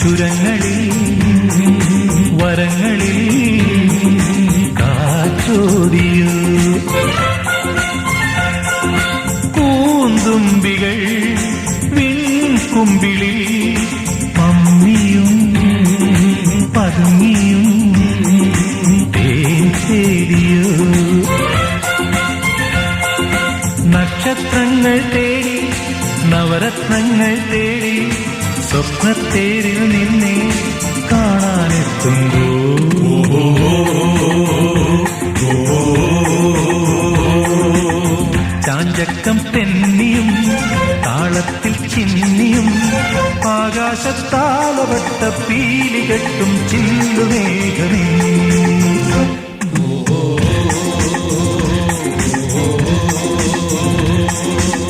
ചുരങ്ങളിൽ വരങ്ങളിൽ കാറ്റോടിയൂ കൂന്തുമ്പികൾ വിൺകുമ്പിളിൽ മമ്മിയും പതുങ്ങിയും തേൻ തേടിയോ നക്ഷത്രങ്ങൾ തേടി നവരത്നങ്ങൾ തേടി സ്വപ്നത്തേരിൽ നിന്നെ കാണാനെത്തുമ്പോ ചാഞ്ചക്കം തെന്നിയും താളത്തിൽ ചിന്നിയും ആകാശത്താലവട്ട പീലികെട്ടും ചില്ലുമേഘമേ